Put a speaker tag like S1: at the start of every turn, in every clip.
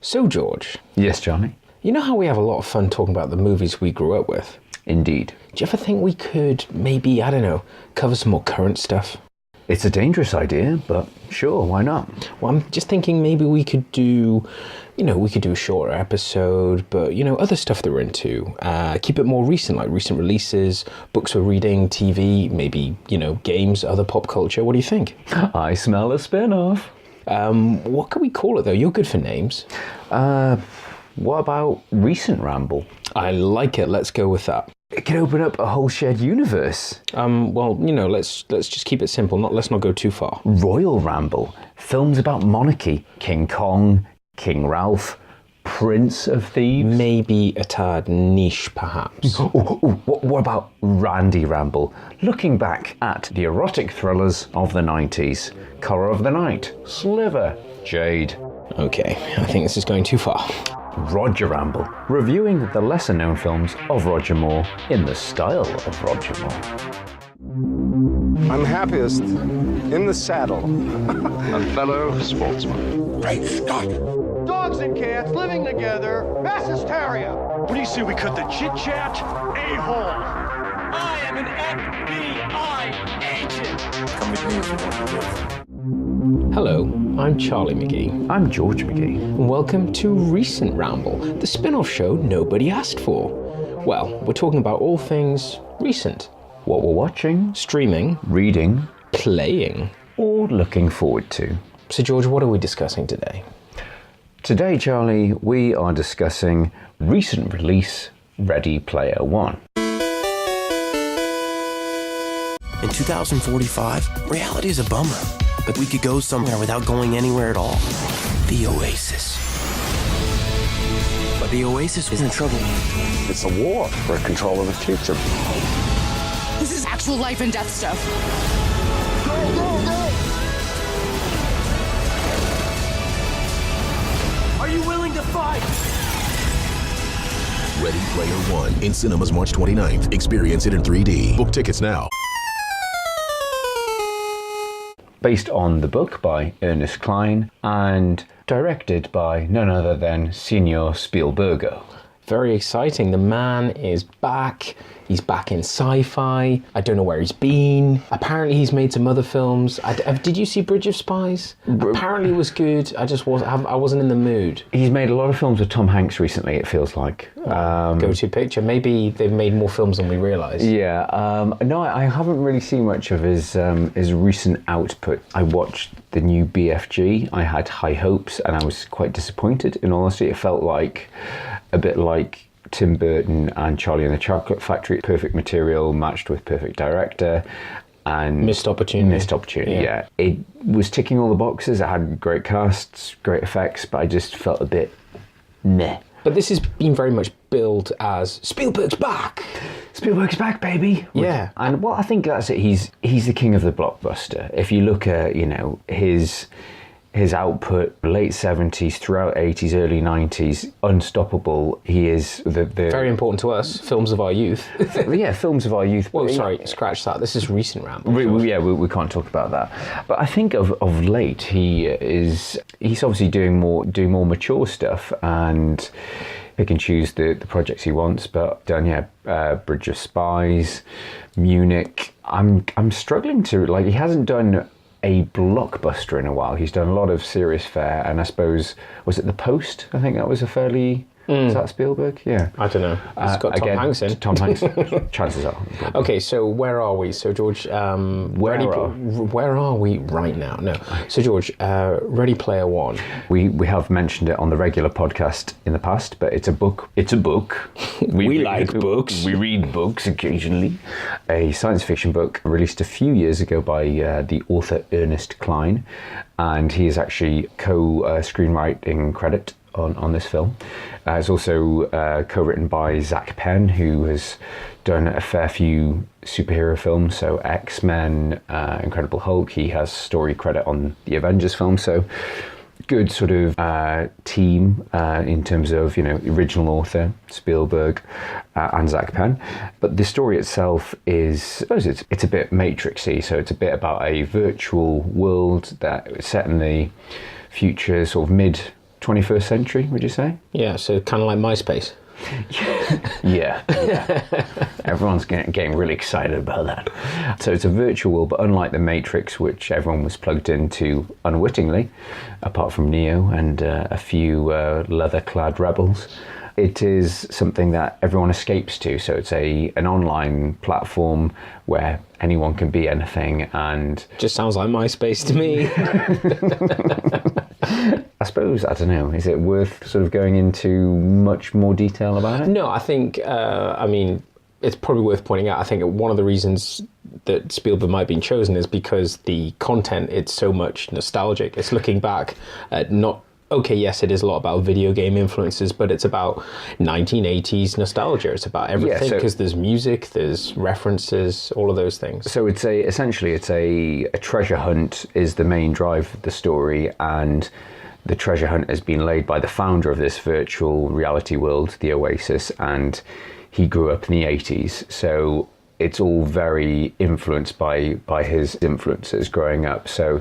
S1: So, George,
S2: Yes, Johnny.
S1: you know how we have a lot of fun talking about the movies we grew up with?
S2: Indeed.
S1: Do you ever think we could maybe, cover some more current stuff?
S2: It's a dangerous idea, but sure, why not?
S1: Well, I'm just thinking maybe we could do, a shorter episode, but, other stuff that we're into. Keep it more recent, like recent releases, books we're reading, TV, maybe, games, other pop culture. What do you think?
S2: I smell a spin-off.
S1: What can we call it, though? You're good for names.
S2: What about recent Ramble?
S1: I like it. Let's go with that.
S2: It could open up a whole shared universe.
S1: Let's just keep it simple. Let's not go too far.
S2: Royal Ramble. Films about monarchy. King Kong, King Ralph, Prince of Thieves.
S1: Maybe a tad niche, perhaps.
S2: What about Randy Ramble? Looking back at the erotic thrillers of the 90s. Colour of the Night, Sliver, Jade.
S1: Okay, I think this is going too far.
S2: Roger Ramble, reviewing the lesser-known films of Roger Moore in the style of Roger Moore.
S3: I'm happiest in the saddle.
S4: A fellow sportsman.
S3: Great Scott!
S5: Dogs and cats living together. Mass hysteria.
S6: What do you say we cut the chit-chat? A-hole!
S5: I am an FBI agent.
S3: Come with me if you want to live.
S1: Hello, I'm Charlie McGee.
S2: I'm George McGee.
S1: And welcome to Recent Ramble, the spin-off show nobody asked for. Well, we're talking about all things recent.
S2: What we're watching,
S1: Streaming,
S2: reading,
S1: playing.
S2: or looking forward to.
S1: So George, what are we discussing today?
S2: Today, Charlie, we are discussing recent release Ready Player One.
S7: In 2045, reality is a bummer, but we could go somewhere without going anywhere at all. The Oasis. But the Oasis is in trouble.
S3: It's a war for control of the future.
S8: This is actual life and death stuff.
S5: Go, go, go!
S6: Are you willing to fight?
S9: Ready Player One in cinemas March 29th. Experience it in 3D. Book tickets now.
S2: Based on the book by Ernest Cline and directed by none other than Senor Spielberg.
S1: Very exciting. The man is back. He's back in sci-fi. I don't know where he's been. Apparently he's made some other films. Did you see Bridge of Spies? Apparently it was good. I wasn't in the mood.
S2: He's made a lot of films with Tom Hanks recently, it feels like.
S1: Go-to picture. Maybe they've made more films than we realise.
S2: Yeah. No, I haven't really seen much of his recent output. I watched the new BFG. I had high hopes and I was quite disappointed, in all honesty. It felt like a bit like Tim Burton and Charlie and the Chocolate Factory. Perfect material matched with perfect director. And
S1: Missed opportunity.
S2: Yeah. It was ticking all the boxes. It had great casts, great effects, but I just felt a bit meh.
S1: But this has been very much billed as Spielberg's back.
S2: Spielberg's back, baby.
S1: Yeah.
S2: And well, I think that's it. He's the king of the blockbuster. If you look at, his output, late 70s, throughout 80s, early 90s, unstoppable. He is the
S1: Very important to us. Films of our youth.
S2: yeah, films of our youth.
S1: Well, sorry, scratch that. This is recent Ramble.
S2: We can't talk about that. But I think of late he's obviously doing more mature stuff and pick and choose the projects he wants. But done Bridge of Spies, Munich. I'm struggling to he hasn't done a blockbuster in a while. He's done a lot of serious fare, and I suppose, was it The Post? I think that was a fairly... Is that Spielberg? Yeah.
S1: I don't know. It's got Tom Hanks in.
S2: Tom Hanks. Chances are.
S1: Okay, so where are we? So George, where are we right now? No. So George, Ready Player One.
S2: We have mentioned it on the regular podcast in the past, but it's a book. It's a book.
S1: We like books.
S2: We read books occasionally. A science fiction book released a few years ago by the author Ernest Cline, and he is actually co-screenwriting credit on this film. It's also co-written by Zach Penn, who has done a fair few superhero films, so X-Men, Incredible Hulk. He has story credit on the Avengers film, so good sort of team in terms of, original author, Spielberg and Zach Penn. But the story itself is, I suppose it's a bit Matrixy, so it's a bit about a virtual world that is set in the future, sort of mid 21st century, would you say?
S1: Yeah, so kind of like MySpace.
S2: Yeah. Everyone's getting really excited about that. So it's a virtual world, but unlike the Matrix, which everyone was plugged into unwittingly, apart from Neo and a few leather-clad rebels, it is something that everyone escapes to. So it's an online platform where anyone can be anything, and
S1: just sounds like MySpace to me.
S2: I suppose, I don't know, is it worth sort of going into much more detail about it?
S1: No, I think, it's probably worth pointing out, I think one of the reasons that Spielberg might have been chosen is because the content, it's so much nostalgic. It's looking back at yes, it is a lot about video game influences, but it's about 1980s nostalgia. It's about everything, because there's music, there's references, all of those things.
S2: So essentially it's a treasure hunt is the main drive of the story, and the treasure hunt has been laid by the founder of this virtual reality world, the Oasis, and he grew up in the 80s. So it's all very influenced by his influences growing up. So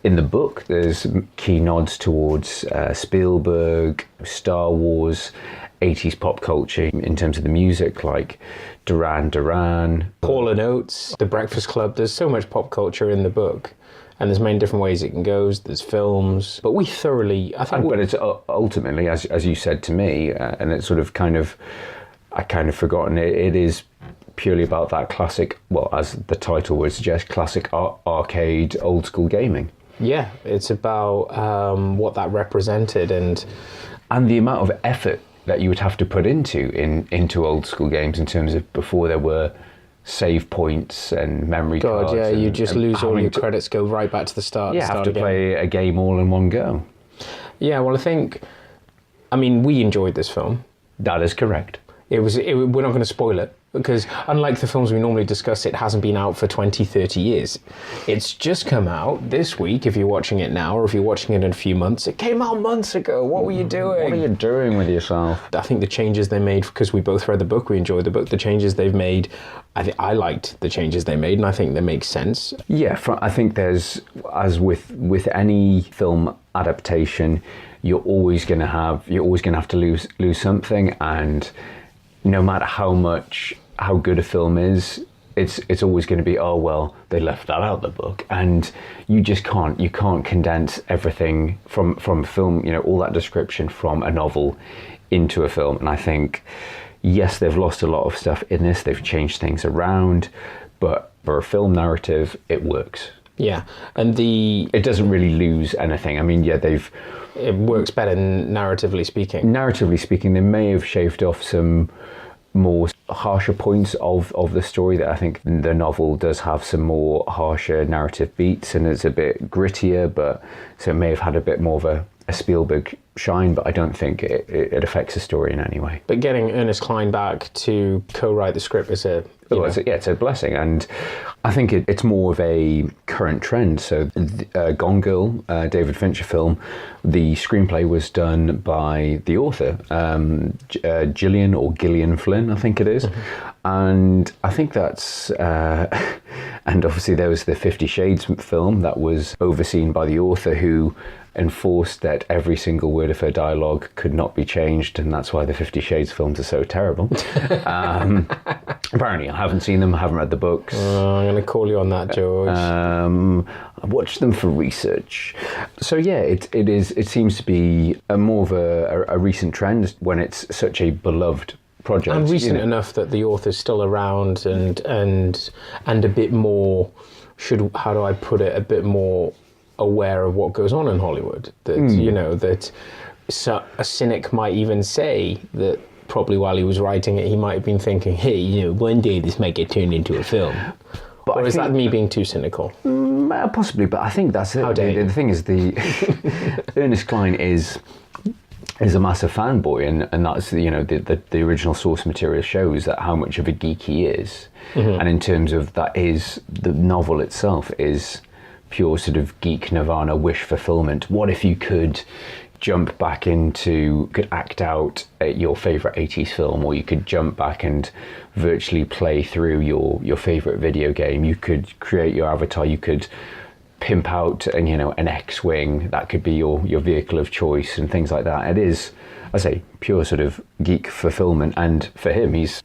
S2: in the book, there's key nods towards Spielberg, Star Wars, 80s pop culture in terms of the music, like Duran Duran,
S1: Hall & Oates, The Breakfast Club. There's so much pop culture in the book, and there's many different ways it can go. There's films, but we thoroughly, I think...
S2: But it's ultimately, as you said to me, and it's sort of I kind of forgotten, it is purely about that classic, well, as the title would suggest, classic arcade, old school gaming.
S1: Yeah, it's about what that represented and
S2: the amount of effort that you would have to put into old school games in terms of before there were save points and memory cards.
S1: God, yeah, you just lose all your credits, go right back to the start.
S2: Yeah, have to play a game all in one go.
S1: Yeah, well, we enjoyed this film.
S2: That is correct.
S1: We're not going to spoil it, because unlike the films we normally discuss, it hasn't been out for 20, 30 years. It's just come out this week, if you're watching it now, or if you're watching it in a few months. It came out months ago. What were you doing?
S2: What are you doing with yourself?
S1: I think the changes they made, because we both read the book, we enjoyed the book, the changes they've made, I liked the changes they made, and I think they make sense.
S2: Yeah, I think there's, as with any film adaptation, you're always going to have to lose something, and no matter how good a film is, it's always going to be, oh well, they left that out of the book, and you can't condense everything from film, all that description from a novel into a film. And I think, yes, they've lost a lot of stuff in this, they've changed things around, but for a film narrative, it works.
S1: Yeah, and
S2: it doesn't really lose anything.
S1: It works better narratively speaking.
S2: Narratively speaking, they may have shaved off some more harsher points of the story. That I think the novel does have some more harsher narrative beats, and it's a bit grittier, but so it may have had a bit more of a Spielberg shine, but I don't think it affects the story in any way.
S1: But getting Ernest Cline back to co-write the script is
S2: it's a blessing, and I think it's more of a current trend. So Gone Girl, David Fincher film, the screenplay was done by the author, Gillian Flynn, I think it is. Mm-hmm. And I think that's, and obviously there was the 50 Shades film that was overseen by the author, who enforced that every single word of her dialogue could not be changed, and that's why the 50 Shades films are so terrible. Apparently, I haven't seen them, I haven't read the books.
S1: I'm going to call you on that, George.
S2: I watched them for research. So yeah, it seems to be more of a recent trend when it's such a beloved project.
S1: And recent enough that the author's still around and a bit more, how do I put it, a bit more aware of what goes on in Hollywood. That that a cynic might even say that probably while he was writing it, he might have been thinking, hey, one day this might get turned into a film. But or is that me being too cynical?
S2: Possibly, but I think that's it. The thing is, Ernest Cline is a massive fanboy, and that's the original source material shows that how much of a geek he is. Mm-hmm. And in terms of that, is the novel itself is pure sort of geek nirvana wish fulfillment. What if you could jump back could act out your favourite 80s film, or you could jump back and virtually play through your favourite video game. You could create your avatar, you could pimp out and an X-wing that could be your vehicle of choice and things like that. It is, I say, pure sort of geek fulfillment, and for him, he's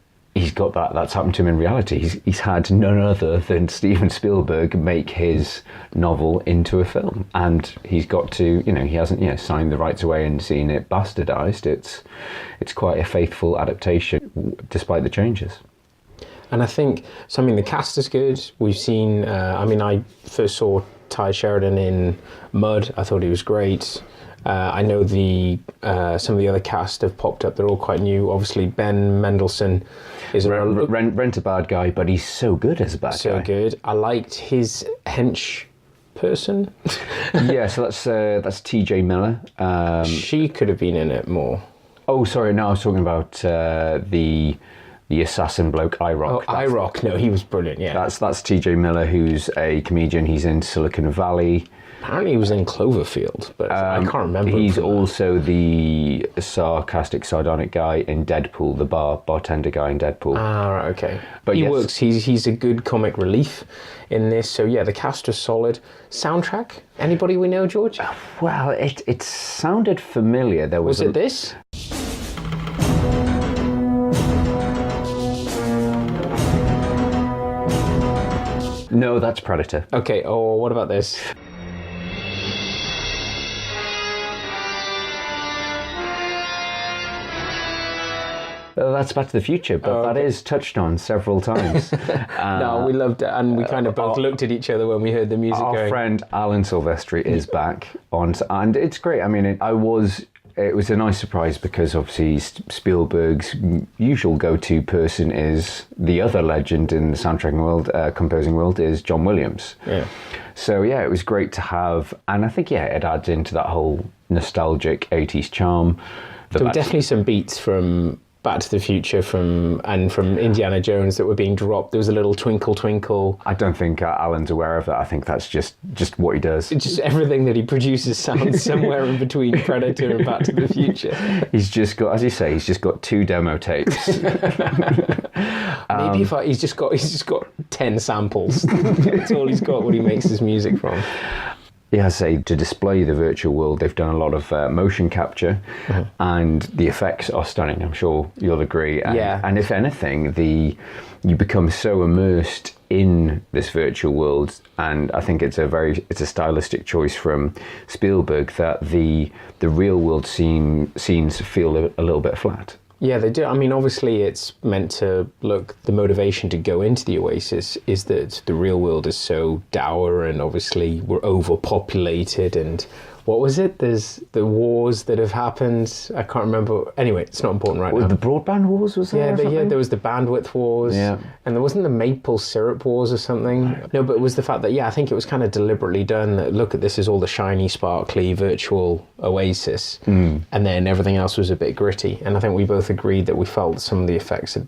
S2: got that. That's happened to him in reality. He's had none other than Steven Spielberg make his novel into a film, and he's got to, he hasn't signed the rights away and seen it bastardized. It's quite a faithful adaptation despite the changes.
S1: And I think, the cast is good. We've seen, I first saw Ty Sheridan in Mud. I thought he was great. I know some of the other cast have popped up. They're all quite new. Obviously, Ben Mendelsohn is
S2: Rent a bad guy, but he's so good as a bad guy.
S1: So good. I liked his hench person.
S2: Yeah, so that's TJ Miller.
S1: She could have been in it more.
S2: Oh, sorry, no, I was talking about the assassin bloke, IROC.
S1: Oh, IROC, no, he was brilliant, yeah.
S2: That's TJ Miller, who's a comedian. He's in Silicon Valley.
S1: Apparently he was in Cloverfield, but I can't remember.
S2: He's also the sarcastic, sardonic guy in Deadpool, the bartender guy in Deadpool.
S1: Ah, right, okay.
S2: But
S1: he
S2: yes.
S1: works, he's a good comic relief in this. So yeah, the cast was solid. Soundtrack, anybody we know, George?
S2: Well, it sounded familiar. There was
S1: it this?
S2: No, that's Predator.
S1: Okay, what about this?
S2: That's Back to the Future, but that is touched on several times.
S1: No, we loved it, and we kind of both looked at each other when we heard the music
S2: Our friend Alan Silvestri is back on, and it's great. I mean, it was a nice surprise because obviously Spielberg's usual go-to person is the other legend in the soundtracking world, composing world, is John Williams.
S1: Yeah.
S2: So yeah, it was great to have, and I think it adds into that whole nostalgic 80s charm.
S1: There were definitely some beats from Back to the Future from Indiana Jones that were being dropped. There was a little twinkle twinkle.
S2: I don't think Alan's aware of that. I think that's just what he does.
S1: It's just everything that he produces sounds somewhere in between Predator and Back to the Future.
S2: He's just got, as you say, he's just got 2 demo tapes.
S1: Maybe he's just got 10 samples. That's all he's got when he makes his music from.
S2: Yeah, I say, to display the virtual world, they've done a lot of motion capture, and the effects are stunning. I'm sure you'll agree. And,
S1: yeah.
S2: And if anything, you become so immersed in this virtual world, and I think it's a stylistic choice from Spielberg that the real world scenes feel a little bit flat.
S1: Yeah, they do. I mean, obviously it's meant to look, the motivation to go into the Oasis is that the real world is so dour, and obviously we're overpopulated, and what was it? There's the wars that have happened. I can't remember. Anyway, it's not important right now.
S2: The broadband wars, was there?
S1: Yeah, there was the bandwidth wars.
S2: Yeah.
S1: And there wasn't the maple syrup wars or something. No, but it was the fact that, I think it was kind of deliberately done that, look at this is all the shiny, sparkly, virtual Oasis. And then everything else was a bit gritty. And I think we both agreed that we felt some of the effects had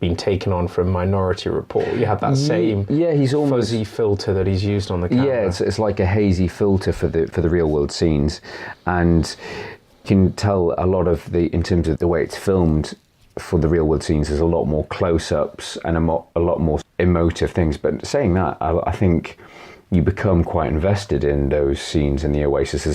S1: been taken on from Minority Report. You had that same
S2: he's almost
S1: fuzzy filter that he's used on the camera.
S2: Yeah, it's like a hazy filter for the real world scenes, and you can tell a lot of in terms of the way it's filmed for the real world scenes. There's a lot more close-ups and a lot more emotive things. But saying that, I think you become quite invested in those scenes in the Oasis.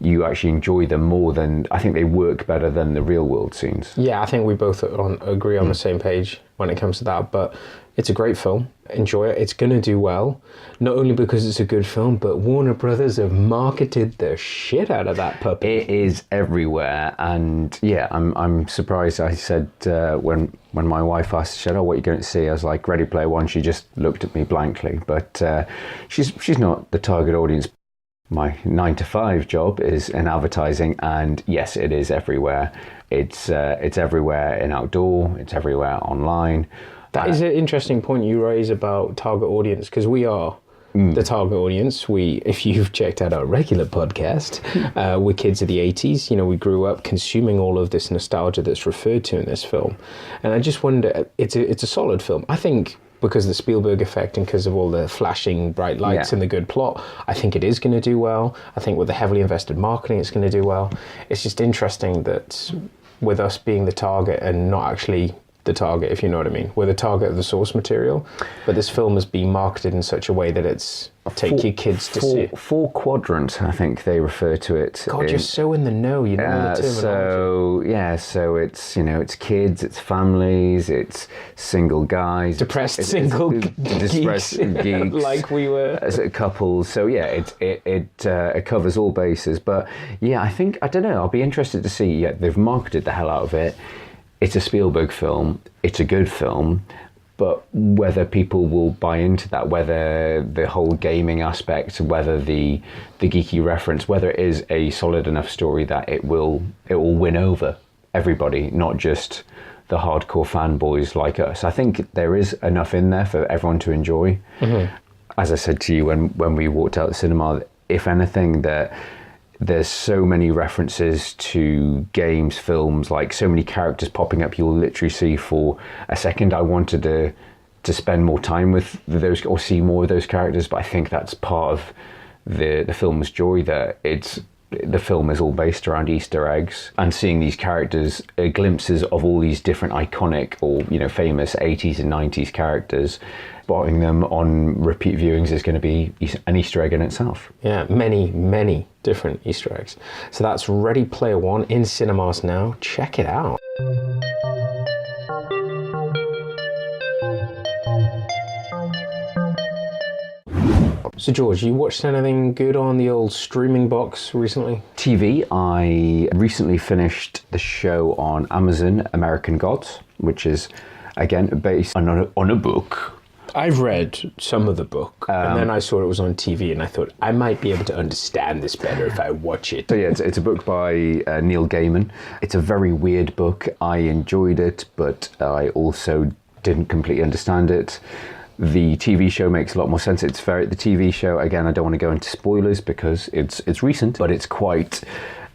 S2: You actually enjoy them more than, I think they work better than the real world scenes.
S1: Yeah, I think we both agree on the same page when it comes to that, but it's a great film. Enjoy it. It's going to do well, not only because it's a good film, but Warner Brothers have marketed the shit out of that puppy.
S2: It is everywhere, and yeah, I'm surprised. I said when my wife asked, she said, "Oh, what are you going to see?" I was like, "Ready Player One." She just looked at me blankly, but she's not the target audience. My 9-to-5 job is in advertising, and yes, it is everywhere. It's everywhere in outdoor. It's everywhere online.
S1: That is an interesting point you raise about target audience, because we are the target audience. If you've checked out our regular podcast, we're kids of the 80s. We grew up consuming all of this nostalgia that's referred to in this film. And I just wonder, it's a solid film. I think because of the Spielberg effect and because of all the flashing bright lights and the good plot, I think it is going to do well. I think with the heavily invested marketing, it's going to do well. It's just interesting that with us being the target and not actually the target, if you know what I mean. We're the target of the source material, but this film has been marketed in such a way that it's take your kids to see it.
S2: 4 quadrants, I think they refer to it.
S1: God, you're so in the know, you know the terminology.
S2: So it's, it's kids, it's families, it's single guys.
S1: Depressed single geeks, like we were.
S2: As a couple. So yeah, it covers all bases. But yeah, I don't know, I'll be interested to see. Yeah, they've marketed the hell out of it. It's a Spielberg film, it's a good film, but whether people will buy into that, whether the whole gaming aspect, whether the geeky reference, whether it is a solid enough story that it will win over everybody, not just the hardcore fanboys like us. I think there is enough in there for everyone to enjoy. Mm-hmm. As I said to you when we walked out the cinema, if anything, that there's so many references to games, films, like so many characters popping up. You'll literally see for a second, I wanted to spend more time with those or see more of those characters, but I think that's part of the film's joy, that the film is all based around Easter eggs and seeing these characters, glimpses of all these different iconic or famous 80s and 90s characters. Spotting them on repeat viewings is going to be an Easter egg in itself. Yeah,
S1: many different Easter eggs. So that's Ready Player One in cinemas now. Check it out. So George, you watched anything good on the old streaming box recently?
S2: TV, I recently finished the show on Amazon, American Gods, which is again based on a book.
S1: I've read some of the book, and then I saw it was on TV, and I thought I might be able to understand this better if I watch it.
S2: So yeah, it's a book by Neil Gaiman. It's a very weird book. I enjoyed it, but I also didn't completely understand it. The TV show makes a lot more sense. The TV show, again, I don't want to go into spoilers because it's recent, but it's quite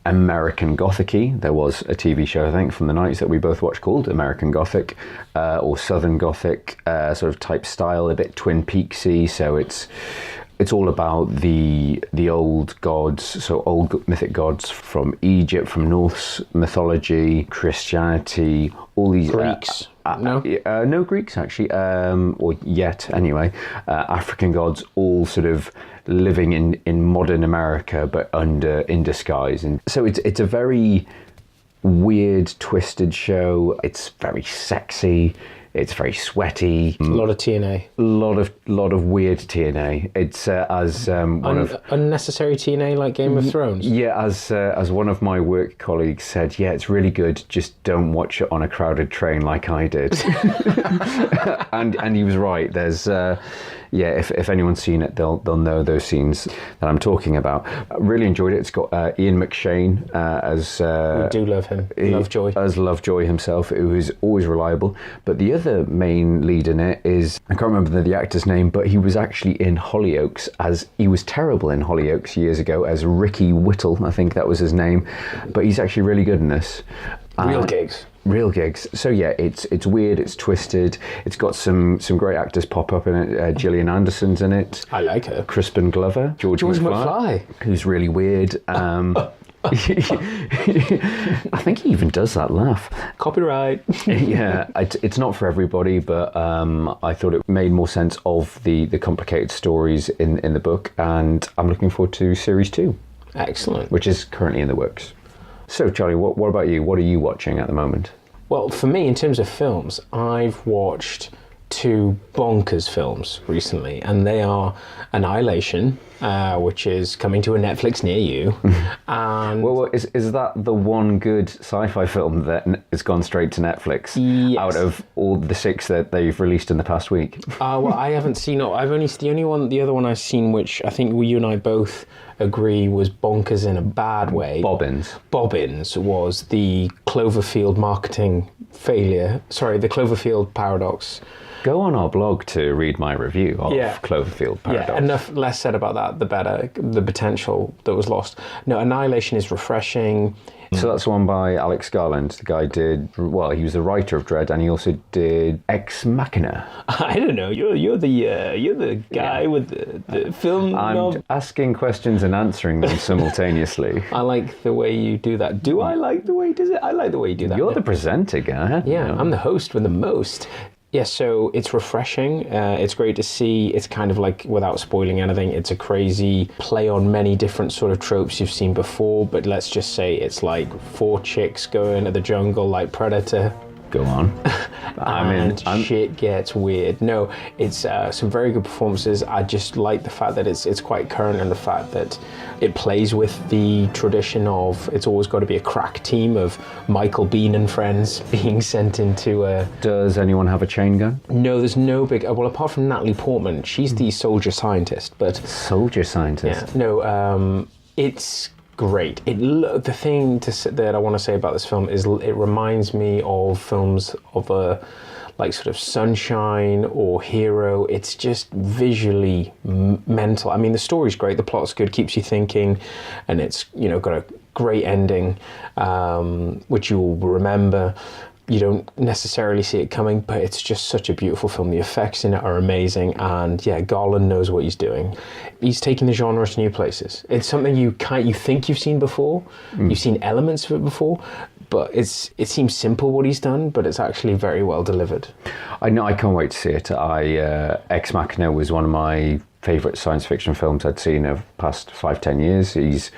S2: American Gothic-y. There was a TV show, I think, from the 90s that we both watched called American Gothic, or Southern Gothic sort of type style, a bit Twin Peaksy. So it's all about the old gods, so old mythic gods from Egypt, from Norse mythology, Christianity, all these
S1: Greeks.
S2: No Greeks actually, or yet anyway. African gods, all sort of living in modern America, but in disguise. And so it's a very weird, twisted show. It's very sexy. It's very sweaty.
S1: A lot of TNA.
S2: A lot of weird TNA. It's
S1: unnecessary TNA like Game of Thrones.
S2: Yeah, as one of my work colleagues said, yeah, it's really good. Just don't watch it on a crowded train like I did. and he was right. There's if anyone's seen it, they'll know those scenes that I'm talking about. I really enjoyed it. It's got Ian McShane as
S1: we do love him. Lovejoy.
S2: As Lovejoy himself, who is always reliable. But the other main lead in it is, I can't remember the actor's name, but he was actually in Hollyoaks he was terrible in Hollyoaks years ago as Ricky Whittle, I think that was his name. But he's actually really good in this. Real gigs. So yeah, it's weird, it's twisted. It's got some great actors pop up in it. Gillian Anderson's in it.
S1: I like her.
S2: Crispin Glover. George McFly. Who's really weird. I think he even does that laugh.
S1: Copyright.
S2: Yeah, it's not for everybody, but I thought it made more sense of the complicated stories in the book, and I'm looking forward to series 2.
S1: Excellent.
S2: Which is currently in the works. So, Charlie, what about you? What are you watching at the moment?
S1: Well, for me, in terms of films, I've watched 2 bonkers films recently, and they are Annihilation, which is coming to a Netflix near you. And
S2: well, is that the one good sci-fi film that has gone straight to Netflix?
S1: Yes.
S2: Out of all the 6 that they've released in the past week?
S1: Well, I haven't seen it. The other one I've seen, which I think you and I both agree was bonkers in a bad way. Bobbins was the Cloverfield marketing failure. Sorry, the Cloverfield paradox.
S2: Go on our blog to read my review of Cloverfield Paradox.
S1: Yeah, enough less said about that, the better. The potential that was lost. No, Annihilation is refreshing.
S2: So that's one by Alex Garland. The guy he was the writer of Dread, and he also did Ex Machina.
S1: I don't know. You're the guy with the film.
S2: I'm asking questions and answering them simultaneously.
S1: I like the way you do that. Do I like the way he does it? I like the way you do that.
S2: You're the presenter, guy.
S1: Yeah, I'm the host with the most. Yeah, so it's refreshing. It's great to see. It's kind of like, without spoiling anything, it's a crazy play on many different sort of tropes you've seen before, but let's just say it's like 4 chicks go into the jungle like Predator.
S2: Go on.
S1: Shit gets weird. No, it's some very good performances. I just like the fact that it's quite current, and the fact that it plays with the tradition of it's always got to be a crack team of Michael Biehn and friends being sent into a...
S2: Does anyone have a chain gun?
S1: No, there's no big... Well, apart from Natalie Portman, she's the soldier scientist, but...
S2: Soldier scientist?
S1: Yeah, no, it's... great. The thing that I want to say about this film is it reminds me of films of a like sort of Sunshine or Hero. It's just visually mental. I mean, the story's great, the plot's good, keeps you thinking, and it's got a great ending, which you will remember. You don't necessarily see it coming, but it's just such a beautiful film. The effects in it are amazing, and yeah, Garland knows what he's doing. He's taking the genre to new places. It's something you think you've seen before. You've seen elements of it before, but it seems simple what he's done, but it's actually very well delivered. I
S2: know. I can't wait to see it. Ex Machina was one of my favourite science fiction films I'd seen of the past 5-10 years. He's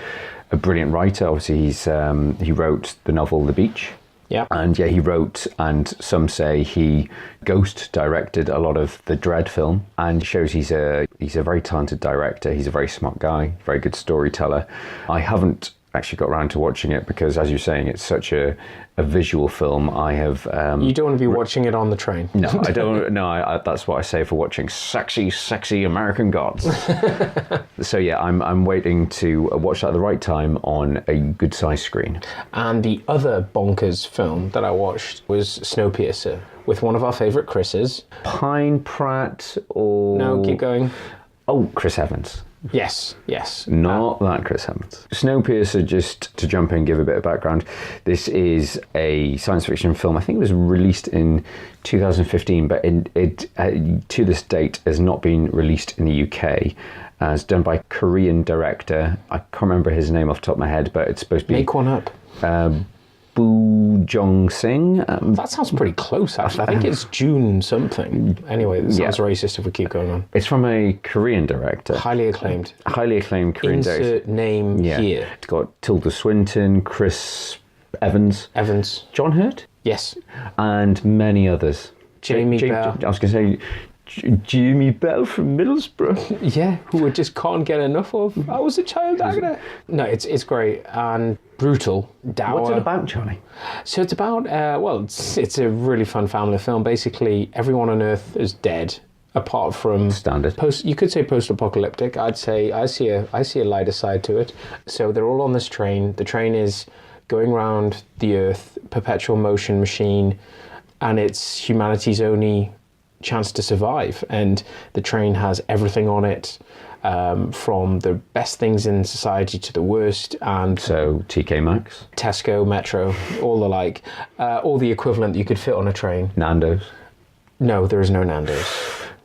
S2: a brilliant writer. Obviously, he wrote the novel The Beach.
S1: Yeah.
S2: And yeah, he wrote, and some say he ghost directed a lot of the Dread film, and shows he's a very talented director. He's a very smart guy, very good storyteller. I haven't actually got around to watching it because, as you're saying, it's such a visual film. I have...
S1: you don't want to be watching it on the train.
S2: No, I don't. No, that's what I say for watching sexy American gods. So yeah, I'm waiting to watch that at the right time on a good size screen.
S1: And the other bonkers film that I watched was Snowpiercer, with one of our favourite Chris's.
S2: Pine Pratt or...
S1: No, keep going.
S2: Oh, Chris Evans.
S1: Yes.
S2: Not that Chris Evans. Snowpiercer, just to jump in and give a bit of background, this is a science fiction film. I think it was released in 2015, but it to this date has not been released in the UK. It's done by a Korean director. I can't remember his name off the top of my head, but it's supposed to be...
S1: Make one up.
S2: Boo Jong-sing.
S1: That sounds pretty close, actually. I think it's June something. Anyway, it sounds racist if we keep going on.
S2: It's from a Korean director.
S1: Highly acclaimed Korean
S2: director.
S1: Insert name here.
S2: It's got Tilda Swinton, Chris Evans. John Hurt?
S1: Yes.
S2: And many others.
S1: Jamie Bell.
S2: I was going to say... Jamie Bell from Middlesbrough.
S1: Yeah, who I just can't get enough of. I was a child actor. No, it's great and brutal. Dour.
S2: What's it about, Charlie?
S1: So it's about it's a really fun family film. Basically, everyone on Earth is dead, apart from
S2: standard.
S1: You could say post-apocalyptic. I'd say I see a lighter side to it. So they're all on this train. The train is going around the Earth, perpetual motion machine, and it's humanity's only chance to survive, and the train has everything on it, from the best things in society to the worst, and
S2: so TK Maxx,
S1: Tesco, Metro, all the like, all the equivalent that you could fit on a train.
S2: Nando's?
S1: No, there is no Nando's.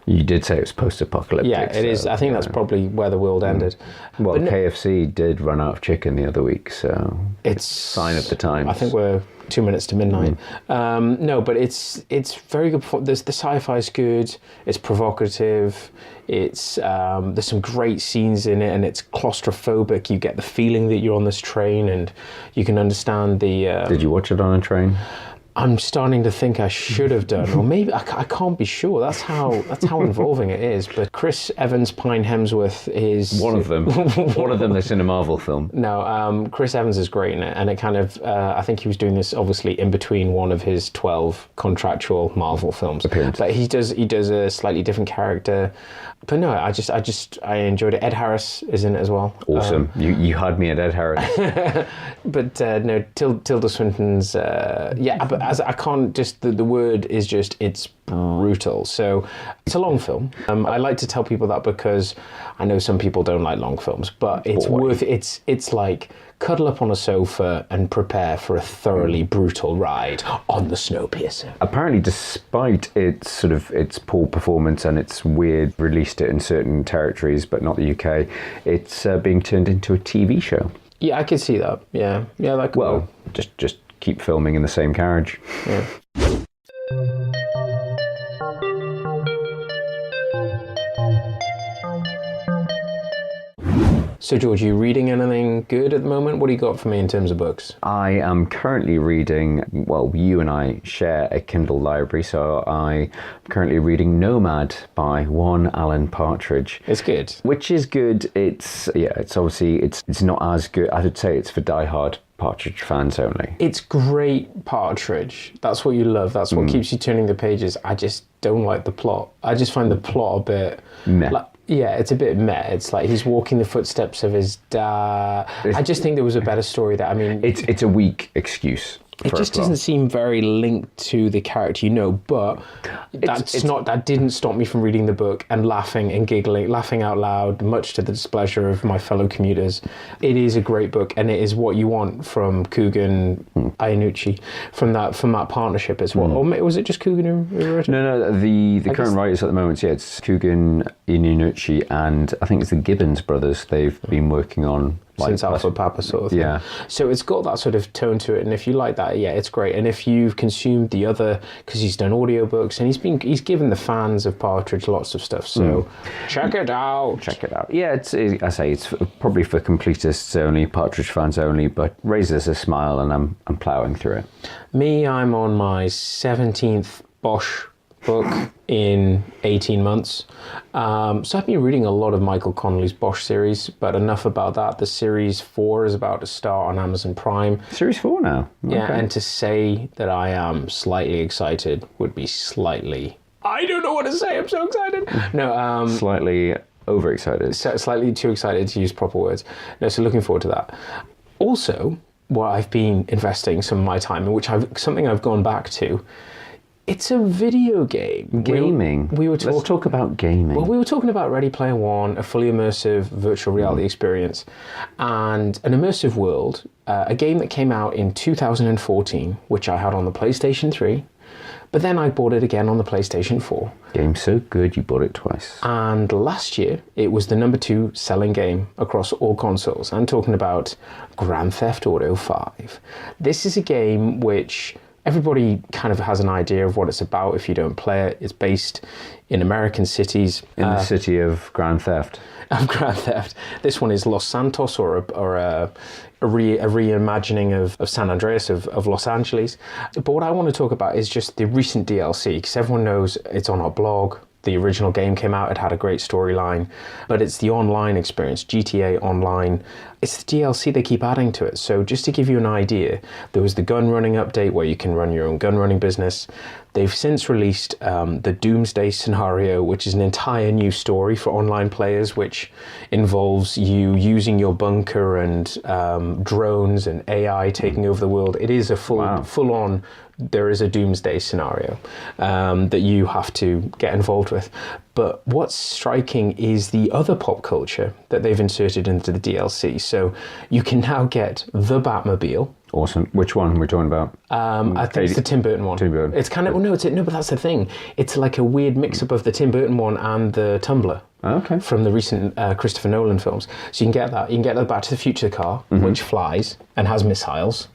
S2: You did say it was post-apocalyptic.
S1: Yeah, it is. I think that's probably where the world ended.
S2: Well, KFC did run out of chicken the other week, so
S1: it's
S2: sign of the times.
S1: I think we're 2 minutes to midnight. No, but it's very good. The sci-fi is good. It's provocative. It's there's some great scenes in it, and it's claustrophobic. You get the feeling that you're on this train, and you can understand the.
S2: Did you watch it on a train?
S1: I'm starting to think I should have done, or maybe I can't be sure. That's how involving it is. But Chris Evans, Pine Hemsworth is
S2: one of them. One of them that's in a Marvel film.
S1: No, Chris Evans is great in it, and it kind of I think he was doing this obviously in between one of his 12 contractual Marvel films.
S2: Appearance.
S1: But he does a slightly different character. But no, I enjoyed it. Ed Harris is in it as well.
S2: Awesome. You had me at Ed Harris.
S1: But no, Tilda Swinton's but as I can't just the word is just it's brutal. So it's a long film. I like to tell people that because I know some people don't like long films, but it's worth it's like cuddle up on a sofa and prepare for a thoroughly brutal ride on the Snowpiercer.
S2: Apparently, despite its poor performance and its weird released it in certain territories, but not the UK, it's being turned into a TV show.
S1: Yeah, I could see that. Yeah, that could
S2: well, just keep filming in the same carriage.
S1: Yeah. So, George, are you reading anything good at the moment? What do you got for me in terms of books?
S2: I am currently reading, well, you and I share a Kindle library, so I'm currently reading Nomad by one Alan Partridge.
S1: It's good.
S2: Which is good. It's obviously, it's not as good. I would say it's for diehard Partridge fans only.
S1: It's great Partridge. That's what you love. That's what keeps you turning the pages. I just don't like the plot. I just find the plot a bit...
S2: meh.
S1: Yeah, it's a bit meh. It's like he's walking the footsteps of his dad. I just think there was a better story there. I mean...
S2: It's a weak excuse.
S1: It just doesn't seem very linked to the character, but that didn't stop me from reading the book and laughing and giggling, laughing out loud, much to the displeasure of my fellow commuters. It is a great book, and it is what you want from Coogan Iannucci, from that partnership as well. Or was it just Coogan who wrote it?
S2: No, the current writers at the moment, it's Coogan Iannucci, and I think it's the Gibbons brothers. They've been working on
S1: since Alpha Papa sort of thing.
S2: Yeah.
S1: So it's got that sort of tone to it, and if you like that, yeah, it's great. And if you've consumed the other, because he's done audiobooks and he's given the fans of Partridge lots of stuff. So check it out.
S2: Check it out. Yeah, it's probably for completists only, Partridge fans only, but raises a smile, and I'm ploughing through it.
S1: Me, I'm on my 17th Bosch book in 18 months. So I've been reading a lot of Michael Connelly's Bosch series, but enough about that. The series 4 is about to start on Amazon Prime.
S2: Series 4 now? Okay.
S1: Yeah, and to say that I am slightly excited would be slightly... I don't know what to say, I'm so excited. No,
S2: slightly overexcited.
S1: Slightly too excited to use proper words. No, so looking forward to that. Also, what I've been investing some of my time in, something I've gone back to, it's a video game.
S2: Gaming. Let's talk about gaming.
S1: Well, we were talking about Ready Player One, a fully immersive virtual reality experience, and an immersive world, a game that came out in 2014, which I had on the PlayStation 3, but then I bought it again on the PlayStation 4.
S2: Game's so good, you bought it twice.
S1: And last year, it was the number 2 selling game across all consoles. I'm talking about Grand Theft Auto 5. This is a game which... everybody kind of has an idea of what it's about if you don't play it. It's based in American cities.
S2: In the city of Grand Theft.
S1: Of Grand Theft. This one is Los Santos, or a reimagining of San Andreas, of Los Angeles. But what I want to talk about is just the recent DLC, because everyone knows it's on our blog. The original game came out, it had a great storyline, but it's the online experience, GTA Online. It's the DLC they keep adding to it. So just to give you an idea, there was the gun running update where you can run your own gun running business. They've since released the Doomsday Scenario, which is an entire new story for online players, which involves you using your bunker and drones and AI taking over the world. It is a full-on, there is a Doomsday Scenario that you have to get involved with. But what's striking is the other pop culture that they've inserted into the DLC. So you can now get the Batmobile.
S2: Awesome. Which one we're talking about?
S1: I think it's the Tim Burton one.
S2: Tim Burton.
S1: It's kind of but that's the thing. It's like a weird mix-up of the Tim Burton one and the Tumbler.
S2: Okay.
S1: From the recent Christopher Nolan films. So you can get that. You can get the Back to the Future car, which flies and has missiles,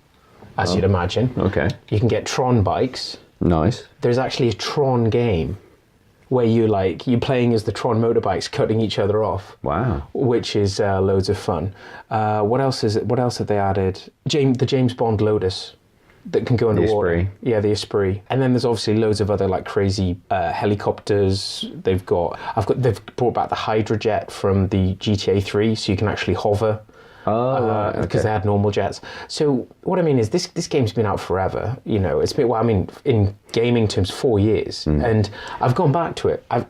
S1: as you'd imagine.
S2: Okay.
S1: You can get Tron bikes.
S2: Nice.
S1: There's actually a Tron game where you're playing as the Tron motorbikes cutting each other off.
S2: Wow.
S1: Which is loads of fun. What else have they added? The James Bond Lotus that can go underwater.
S2: The Esprit.
S1: Yeah, the Esprit. And then there's obviously loads of other like crazy helicopters. They've brought back the Hydrojet from the GTA 3, so you can actually hover. Because they had normal jets. So what I mean is this game's been out forever. It's been, in gaming terms, 4 years. And I've gone back to it. I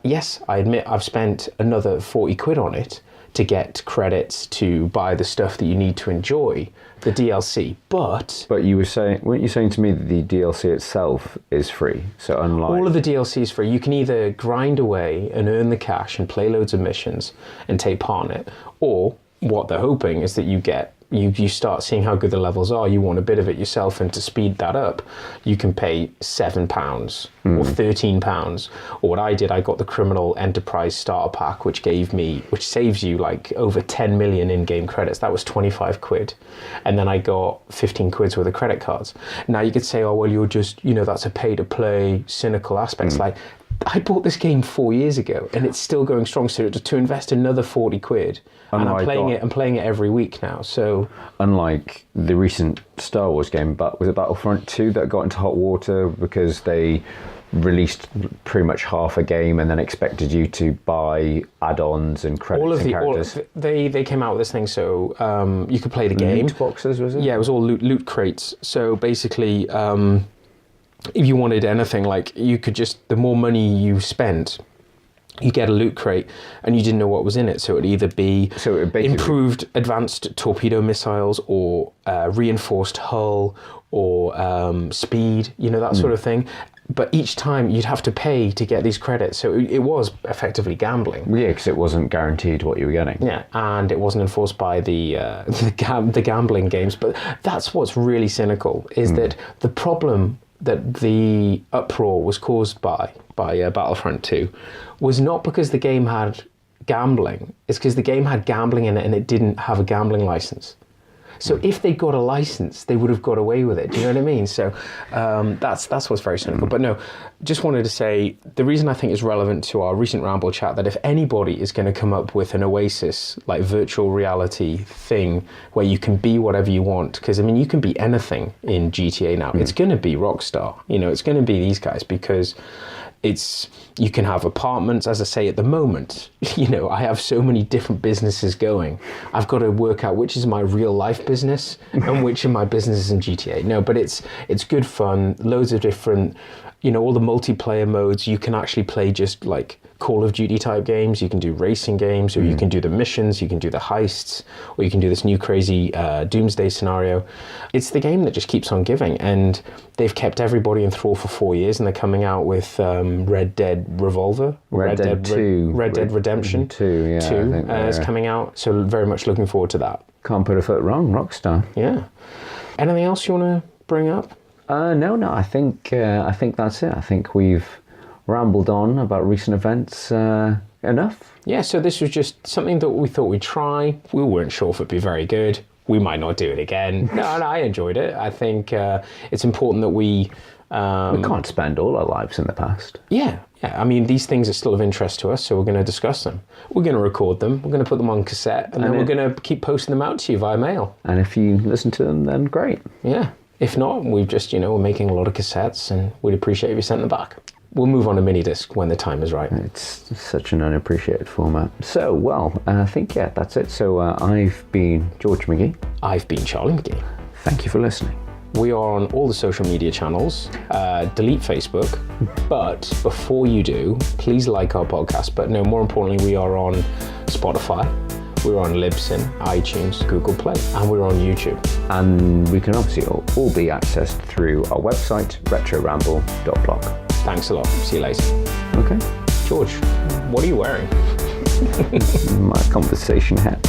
S1: admit I've spent another 40 quid on it to get credits to buy the stuff that you need to enjoy the DLC. But
S2: weren't you saying to me that the DLC itself is free? So unlike
S1: all of the DLC is free. You can either grind away and earn the cash and play loads of missions and take part in it, or what they're hoping is that you start seeing how good the levels are. You want a bit of it yourself, and to speed that up, you can pay £7 or £13. Or what I did, I got the Criminal Enterprise Starter Pack, which saves you like over 10 million in-game credits. That was 25 quid. And then I got 15 quid's worth of credit cards. Now you could say, oh, well, you're just, that's a pay-to-play cynical aspect. Like, I bought this game 4 years ago and it's still going strong. So to invest another 40 quid, and I'm playing it every week now. So
S2: unlike the recent Star Wars game, but was it Battlefront 2 that got into hot water because they released pretty much half a game and then expected you to buy add-ons and credits and characters?
S1: They came out with this thing so you could play the game.
S2: Loot boxes, was it?
S1: Yeah, it was all loot crates. So basically, if you wanted anything, like you could just, the more money you spent, you get a loot crate and you didn't know what was in it. So it'd either be improved advanced torpedo missiles or reinforced hull or speed, that sort of thing. But each time you'd have to pay to get these credits. So it was effectively gambling.
S2: Yeah, because it wasn't guaranteed what you were getting.
S1: Yeah, and it wasn't enforced by the gambling games. But that's what's really cynical, is that the problem that the uproar was caused by Battlefront 2 was not because the game had gambling, it's because the game had gambling in it and it didn't have a gambling license. So if they got a license, they would have got away with it. Do you know what I mean? So that's what's very cynical. But no, just wanted to say, the reason I think it's relevant to our recent Ramble chat, that if anybody is going to come up with an Oasis, like virtual reality thing, where you can be whatever you want, because, I mean, you can be anything in GTA now. It's going to be Rockstar. It's going to be these guys, because you can have apartments, as I say, at the moment, I have so many different businesses going. I've got to work out which is my real life business and which of my businesses in GTA. No, but it's good fun, loads of different, all the multiplayer modes. You can actually play just like Call of Duty type games, you can do racing games, or you can do the missions, you can do the heists, or you can do this new crazy doomsday scenario. It's the game that just keeps on giving, and they've kept everybody in thrall for 4 years, and they're coming out with Red Dead Revolver, Red Dead Redemption 2 is coming out, so very much looking forward to that.
S2: Can't put a foot wrong, Rockstar.
S1: Yeah. Anything else you want to bring up?
S2: No, I think that's it. I think we've rambled on about recent events enough.
S1: Yeah, so this was just something that we thought we'd try. We weren't sure if it'd be very good. We might not do it again. No, I enjoyed it. I think it's important that we
S2: can't spend all our lives in the past.
S1: Yeah. I mean, these things are still of interest to us, so we're going to discuss them. We're going to record them. We're going to put them on cassette, and then we're going to keep posting them out to you via mail.
S2: And if you listen to them, then great.
S1: Yeah. If not, we've just, we're making a lot of cassettes, and we'd appreciate if you sent them back. We'll move on to mini disc when the time is right.
S2: It's such an unappreciated format. So, well, I think, that's it. So I've been George McGee.
S1: I've been Charlie McGee.
S2: Thank you for listening.
S1: We are on all the social media channels. Delete Facebook. But before you do, please like our podcast. But no, more importantly, we are on Spotify. We're on Libsyn, iTunes, Google Play, and we're on YouTube.
S2: And we can obviously all be accessed through our website, retroramble.blog.
S1: Thanks a lot. See you later.
S2: Okay.
S1: George, what are you wearing?
S2: My conversation hat.